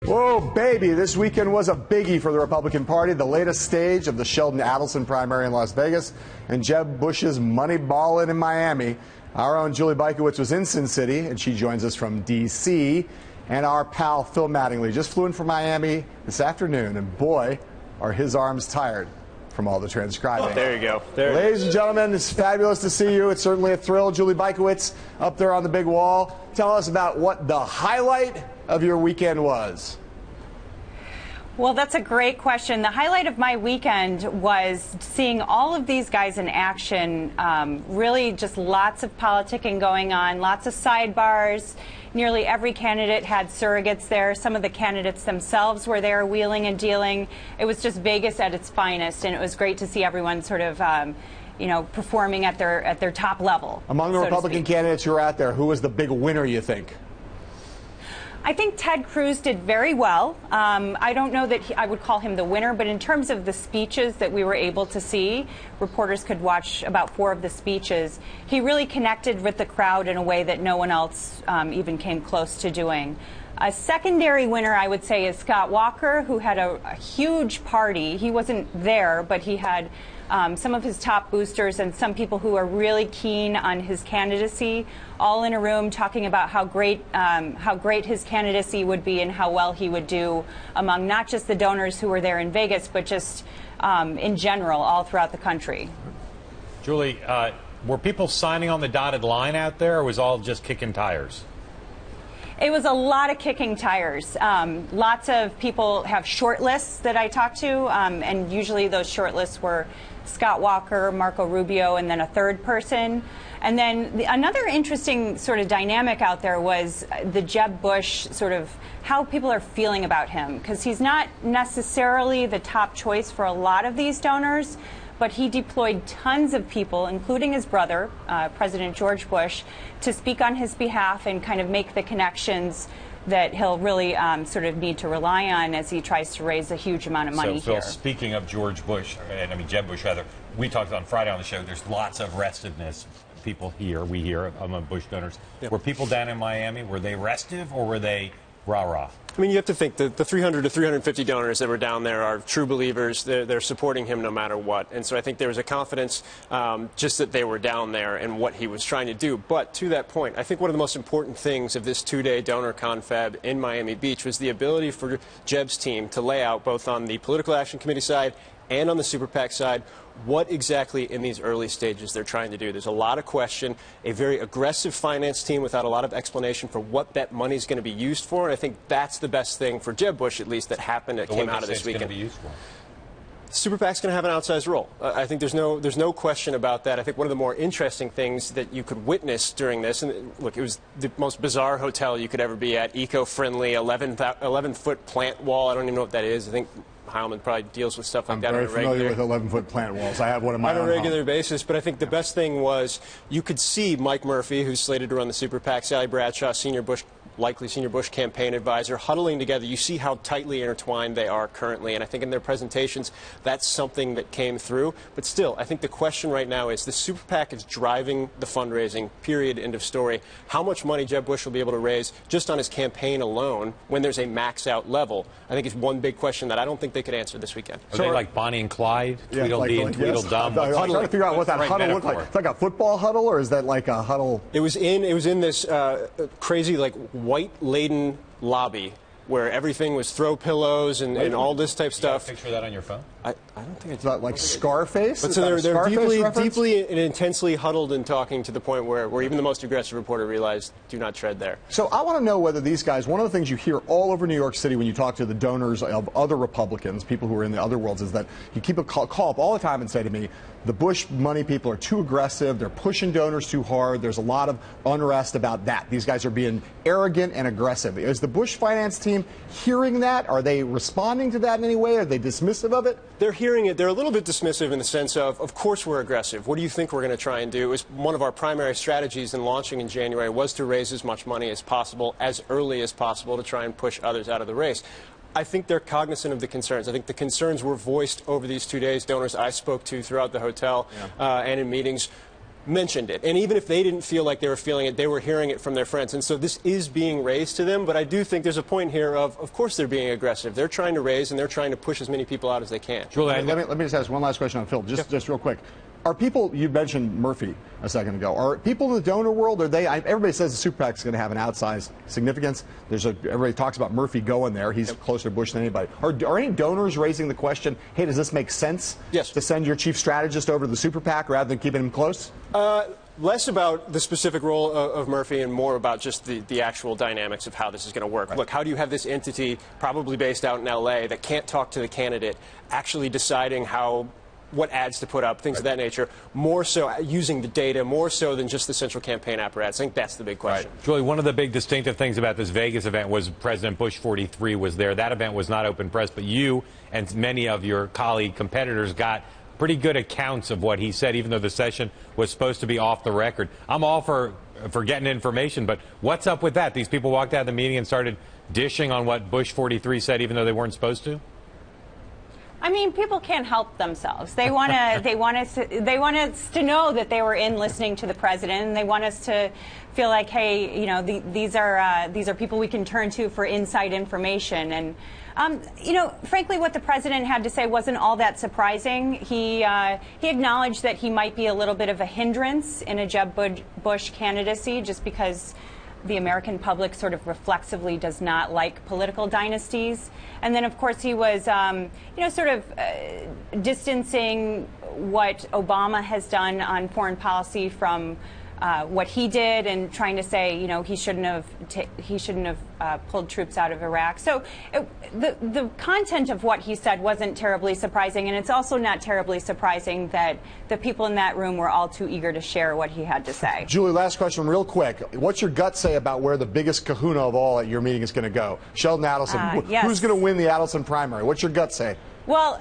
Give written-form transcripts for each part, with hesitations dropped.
Whoa, baby, this weekend was a biggie for the Republican Party, the latest stage of the Sheldon Adelson primary in Las Vegas and Jeb Bush's money ballin' in Miami. Our own Julie Bykowicz was in Sin City, and she joins us from D.C., and our pal Phil Mattingly just flew in from Miami this afternoon, and boy, are his arms tired from all the transcribing. Oh, there you go. Ladies and gentlemen, it's fabulous to see you. It's certainly a thrill. Julie Bykowicz up there on the big wall. Tell us about what the highlight of your weekend was. Well, that's a great question. The highlight of my weekend was seeing all of these guys in action. Really just lots of politicking going on, lots of sidebars. Nearly every candidate had surrogates there. Some of the candidates themselves were there wheeling and dealing. It was just Vegas at its finest, and it was great to see everyone sort of performing at their top level. Among the Republican candidates who were out there, who was the big winner, you think? I think Ted Cruz did very well. I don't know that I would call him the winner, but in terms of the speeches that we were able to see, reporters could watch about 4 of the speeches. He really connected with the crowd in a way that no one else even came close to doing. A secondary winner, I would say, is Scott Walker, who had a huge party. He wasn't there, but he had some of his top boosters and some people who are really keen on his candidacy, all in a room talking about how great his candidacy would be and how well he would do among not just the donors who were there in Vegas, but just in general, all throughout the country. Julie, were people signing on the dotted line out there, or was all just kicking tires? It was a lot of kicking tires. Lots of people have short lists that I talked to, and usually those short lists were Scott Walker, Marco Rubio, and then a third person. And then another interesting sort of dynamic out there was the Jeb Bush, sort of how people are feeling about him, because he's not necessarily the top choice for a lot of these donors, but he deployed tons of people, including his brother, President George Bush, to speak on his behalf and kind of make the connections that he'll really sort of need to rely on as he tries to raise a huge amount of money Phil, here. Speaking of George Bush, and I mean Jeb Bush rather, we talked on Friday on the show, there's lots of restiveness. People here, we hear among Bush donors. Yep. Were people down in Miami, were they restive or were they rah-rah? I mean, you have to think that the 300 to 350 donors that were down there are true believers. They're supporting him no matter what. And so I think there was a confidence just that they were down there and what he was trying to do. But to that point, I think one of the most important things of this 2-day donor confab in Miami Beach was the ability for Jeb's team to lay out, both on the Political Action Committee side and on the Super PAC side, what exactly in these early stages they're trying to do. There's a lot of question, a very aggressive finance team without a lot of explanation for what that money is going to be used for. And I think that's the best thing for Jeb Bush, at least, that happened, that came out of this weekend. Going to be used for? Super PAC's going to have an outsized role. I think there's no question about that. I think one of the more interesting things that you could witness during this, and look, it was the most bizarre hotel you could ever be at, eco-friendly, 11-foot plant wall. I don't even know what that is. I think Heilman probably deals with stuff like that on a regular. I'm very familiar with 11-foot plant walls. I have one in my own on a regular home. basis. But I think the best thing was you could see Mike Murphy, who's slated to run the Super PAC, Sally Bradshaw, likely senior Bush campaign advisor, huddling together. You see how tightly intertwined they are currently, and I think in their presentations that's something that came through. But still, I think the question right now is the Super PAC is driving the fundraising, period, end of story. How much money Jeb Bush will be able to raise just on his campaign alone when there's a max-out level, I think is one big question that I don't think they could answer this weekend. Are they like Bonnie and Clyde, Tweedledee and Tweedledum? I'm trying to figure out what that huddle looked like. It's like a football huddle, or is that like a huddle? It was in this crazy, like, white-laden lobby where everything was throw pillows and all this type stuff. Picture that on your phone? I don't think it's that like Scarface. But so they're deeply and intensely huddled and talking to the point where even the most aggressive reporter realized, do not tread there. So I want to know whether these guys, one of the things you hear all over New York City when you talk to the donors of other Republicans, people who are in the other worlds, is that you keep a call up all the time and say to me, the Bush money people are too aggressive, they're pushing donors too hard, there's a lot of unrest about that. These guys are being arrogant and aggressive. Is the Bush finance team hearing that? Are they responding to that in any way? Are they dismissive of it? They're hearing it. They're a little bit dismissive in the sense of course we're aggressive. What do you think we're going to try and do? It was one of our primary strategies in launching in January was to raise as much money as possible, as early as possible, to try and push others out of the race. I think they're cognizant of the concerns. I think the concerns were voiced over these 2 days. Donors I spoke to throughout the hotel and in meetings mentioned it. And even if they didn't feel like they were feeling it, they were hearing it from their friends. And so this is being raised to them. But I do think there's a point here of course, they're being aggressive. They're trying to raise and they're trying to push as many people out as they can. Julie, let me just ask one last question on Phil, just real quick. Are people, you mentioned Murphy a second ago, are people in the donor world, everybody says the super PAC is going to have an outsized significance. Everybody talks about Murphy going there. He's closer to Bush than anybody. Are any donors raising the question, hey, does this make sense to send your chief strategist over to the super PAC rather than keeping him close? Less about the specific role of Murphy and more about just the actual dynamics of how this is going to work. Right. Look, how do you have this entity, probably based out in L.A., that can't talk to the candidate, actually deciding what ads to put up, things of that nature, more so using the data, more so than just the central campaign apparatus? I think that's the big question. Right. Julie, one of the big distinctive things about this Vegas event was President Bush 43 was there. That event was not open press, but you and many of your colleague competitors got pretty good accounts of what he said, even though the session was supposed to be off the record. I'm all for getting information, but what's up with that? These people walked out of the meeting and started dishing on what Bush 43 said, even though they weren't supposed to? I mean, people can't help themselves. They want us to know that they were in listening to the president, and they want us to feel like, hey, you know, these are people we can turn to for inside information. And you know, frankly, what the president had to say wasn't all that surprising. He acknowledged that he might be a little bit of a hindrance in a Jeb Bush candidacy, just because the American public sort of reflexively does not like political dynasties. And then, of course, he was, you know, sort of distancing what Obama has done on foreign policy from what he did, and trying to say, you know, he shouldn't have pulled troops out of Iraq. So the content of what he said wasn't terribly surprising, and it's also not terribly surprising that the people in that room were all too eager to share what he had to say. Julie, last question real quick. What's your gut say about where the biggest kahuna of all at your meeting is going to go? Sheldon Adelson. Yes. Who's going to win the Adelson primary? What's your gut say? Well,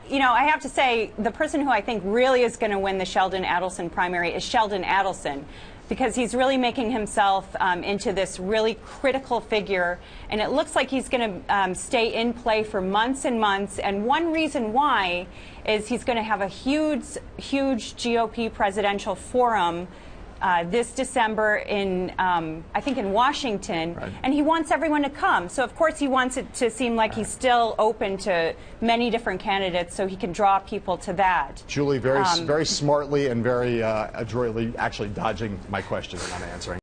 you know, I have to say the person who I think really is going to win the Sheldon Adelson primary is Sheldon Adelson, because he's really making himself into this really critical figure, and it looks like he's going to stay in play for months and months. And one reason why is he's going to have a huge GOP presidential forum this December in, I think, in Washington, right. And he wants everyone to come. So, of course, he wants it to seem like he's still open to many different candidates, so he can draw people to that. Julie, very smartly and very adroitly actually dodging my question and not answering.